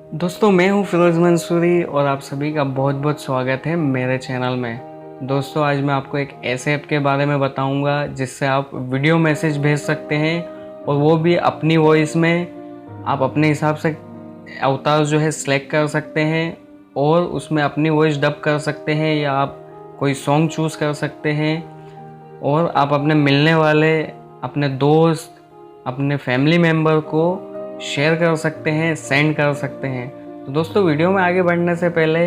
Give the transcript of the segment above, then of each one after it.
दोस्तों मैं हूं फिरोज़ मंसूरी और आप सभी का बहुत बहुत स्वागत है मेरे चैनल में। दोस्तों आज मैं आपको एक ऐसे ऐप के बारे में बताऊंगा जिससे आप वीडियो मैसेज भेज सकते हैं और वो भी अपनी वॉइस में। आप अपने हिसाब से अवतार जो है सिलेक्ट कर सकते हैं और उसमें अपनी वॉइस डब कर सकते हैं या आप कोई सॉन्ग चूज़ कर सकते हैं और आप अपने मिलने वाले, अपने दोस्त, अपने फैमिली मेम्बर को शेयर कर सकते हैं, सेंड कर सकते हैं। तो दोस्तों वीडियो में आगे बढ़ने से पहले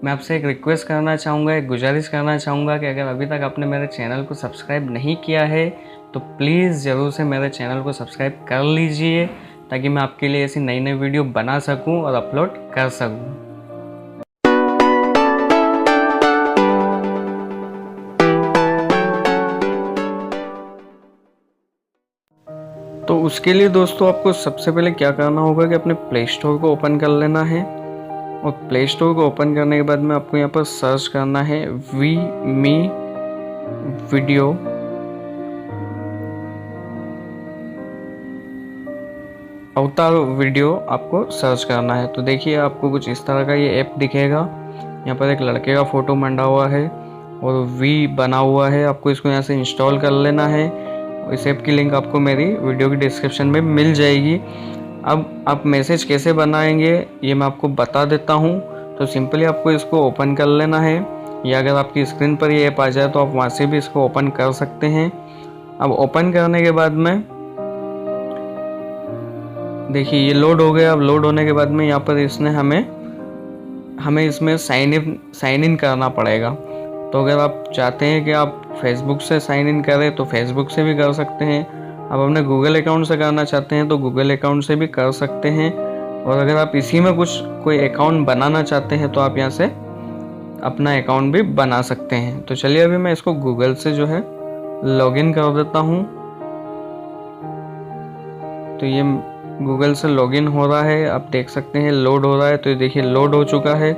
मैं आपसे एक रिक्वेस्ट करना चाहूँगा, एक गुजारिश करना चाहूँगा कि अगर अभी तक आपने मेरे चैनल को सब्सक्राइब नहीं किया है तो प्लीज़ ज़रूर से मेरे चैनल को सब्सक्राइब कर लीजिए ताकि मैं आपके लिए ऐसी नई नई वीडियो बना सकूँ और अपलोड कर सकूँ। तो उसके लिए दोस्तों आपको सबसे पहले क्या करना होगा कि अपने प्ले स्टोर को ओपन कर लेना है और प्ले स्टोर को ओपन करने के बाद में आपको यहाँ पर सर्च करना है वी मी वीडियो। अवतार वीडियो आपको सर्च करना है। तो देखिए आपको कुछ इस तरह का ये ऐप दिखेगा। यहाँ पर एक लड़के का फोटो मंडा हुआ है और वी बना हुआ है। आपको इसको यहाँ से इंस्टॉल कर लेना है। इस ऐप की लिंक आपको मेरी वीडियो की डिस्क्रिप्शन में मिल जाएगी। अब आप मैसेज कैसे बनाएंगे ये मैं आपको बता देता हूँ। तो सिंपली आपको इसको ओपन कर लेना है या अगर आपकी स्क्रीन पर ये ऐप आ जाए तो आप वहाँ से भी इसको ओपन कर सकते हैं। अब ओपन करने के बाद में देखिए ये लोड हो गया। अब लोड होने के बाद में यहाँ पर इसने हमें इसमें साइन इन करना पड़ेगा। तो अगर आप चाहते हैं कि आप फेसबुक से साइन इन करें तो फेसबुक से भी कर सकते हैं। आप अपने गूगल अकाउंट से करना चाहते हैं तो गूगल अकाउंट से भी कर सकते हैं। और अगर आप इसी में कोई अकाउंट बनाना चाहते हैं तो आप यहाँ से अपना अकाउंट भी बना सकते हैं। तो चलिए अभी मैं इसको गूगल से जो है लॉगिन कर देता हूँ। तो ये गूगल से लॉगिन हो रहा है, आप देख सकते हैं लोड हो रहा है। तो ये देखिए लोड हो चुका है।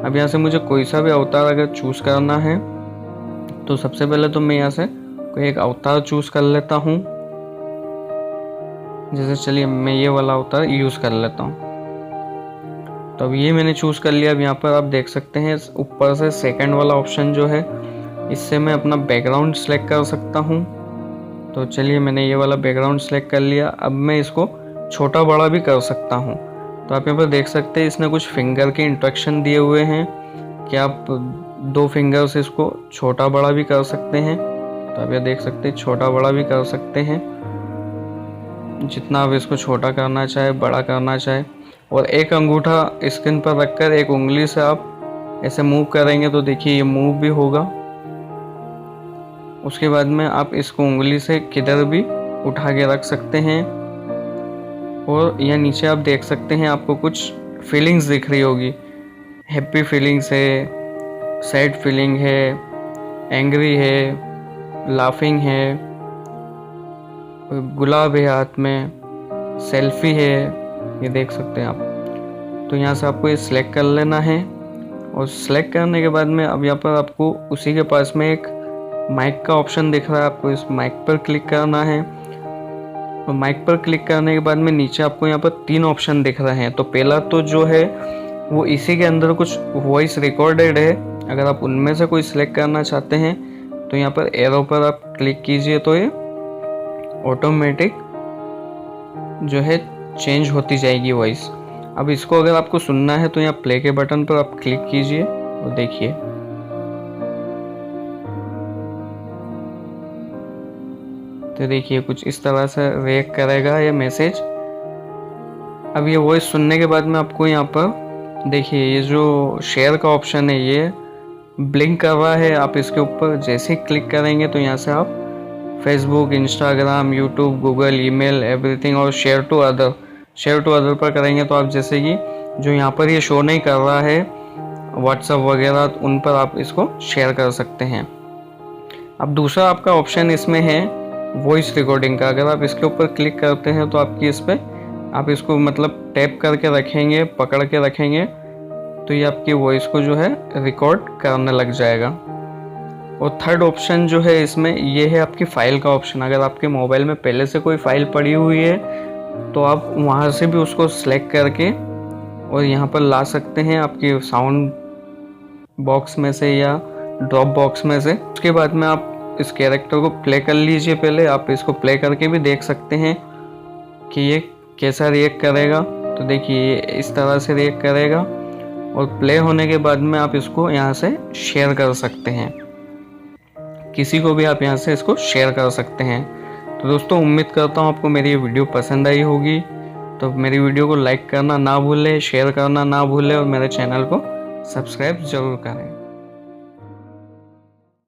अब यहाँ से मुझे कोई सा भी अवतार अगर चूज़ करना है तो सबसे पहले तो मैं यहाँ से कोई एक अवतार चूज़ कर लेता हूँ। जैसे चलिए मैं ये वाला अवतार यूज़ कर लेता हूँ। तो अब ये मैंने चूज़ कर लिया। अब यहाँ पर आप देख सकते हैं ऊपर से सेकंड वाला ऑप्शन जो है इससे मैं अपना बैकग्राउंड सेलेक्ट कर सकता हूँ। तो चलिए मैंने ये वाला बैकग्राउंड सेलेक्ट कर लिया। अब मैं इसको छोटा बड़ा भी कर सकता हूँ। तो आप यहाँ पर देख सकते हैं इसने कुछ फिंगर के इंस्ट्रक्शन दिए हुए हैं कि आप 2 फिंगर से इसको छोटा बड़ा भी कर सकते हैं। तो आप ये देख सकते हैं छोटा बड़ा भी कर सकते हैं, जितना आप इसको छोटा करना चाहे बड़ा करना चाहे। और एक अंगूठा स्क्रीन पर रखकर एक उंगली से आप ऐसे मूव करेंगे तो देखिए ये मूव भी होगा। उसके बाद में आप इसको उंगली से किधर भी उठा के रख सकते हैं। और यहाँ नीचे आप देख सकते हैं आपको कुछ फीलिंग्स दिख रही होगी। हैप्पी फीलिंग्स है, सैड फीलिंग है, एंग्री है, लाफिंग है, गुलाब है हाथ में, सेल्फी है, ये देख सकते हैं आप। तो यहाँ से आपको ये सिलेक्ट कर लेना है और सिलेक्ट करने के बाद में अब यहाँ पर आपको उसी के पास में एक माइक का ऑप्शन दिख रहा है। आपको इस माइक पर क्लिक करना है और माइक पर क्लिक करने के बाद में नीचे आपको यहाँ पर 3 ऑप्शन दिख रहे हैं। तो पहला तो जो है वो इसी के अंदर कुछ वॉइस रिकॉर्डेड है। अगर आप उनमें से कोई सिलेक्ट करना चाहते हैं तो यहाँ पर एरो पर आप क्लिक कीजिए तो ये ऑटोमेटिक जो है चेंज होती जाएगी वॉइस। अब इसको अगर आपको सुनना है तो यहाँ प्ले के बटन पर आप क्लिक कीजिए और देखिए तो देखिए कुछ इस तरह से रिएक्ट करेगा ये मैसेज। अब ये वॉइस सुनने के बाद में आपको यहाँ पर देखिए ये जो शेयर का ऑप्शन है ये ब्लिंक कर रहा है। आप इसके ऊपर जैसे ही क्लिक करेंगे तो यहाँ से आप Facebook, Instagram, YouTube, Google, email, everything और शेयर टू अदर पर करेंगे तो आप जैसे कि जो यहाँ पर ये शो नहीं कर रहा है व्हाट्सएप वगैरह उन पर आप इसको शेयर कर सकते हैं। अब दूसरा आपका ऑप्शन इसमें है वॉइस रिकॉर्डिंग का। अगर आप इसके ऊपर क्लिक करते हैं तो आपकी इस पर आप इसको मतलब टैप करके रखेंगे, पकड़ के रखेंगे तो ये आपकी वॉइस को जो है रिकॉर्ड करने लग जाएगा। और थर्ड ऑप्शन जो है इसमें ये है आपकी फ़ाइल का ऑप्शन। अगर आपके मोबाइल में पहले से कोई फ़ाइल पड़ी हुई है तो आप वहाँ से भी उसको सेलेक्ट करके और यहाँ पर ला सकते हैं आपके साउंड बॉक्स में से या ड्रॉप बॉक्स में से। उसके बाद में आप इस कैरेक्टर को प्ले कर लीजिए। पहले आप इसको प्ले करके भी देख सकते हैं कि ये कैसा रिएक्ट करेगा। तो देखिए ये इस तरह से रिएक्ट करेगा और प्ले होने के बाद में आप इसको यहाँ से शेयर कर सकते हैं, किसी को भी आप यहाँ से इसको शेयर कर सकते हैं। तो दोस्तों उम्मीद करता हूँ आपको मेरी ये वीडियो पसंद आई होगी। तो मेरी वीडियो को लाइक करना ना भूलें, शेयर करना ना भूलें और मेरे चैनल को सब्सक्राइब ज़रूर करें।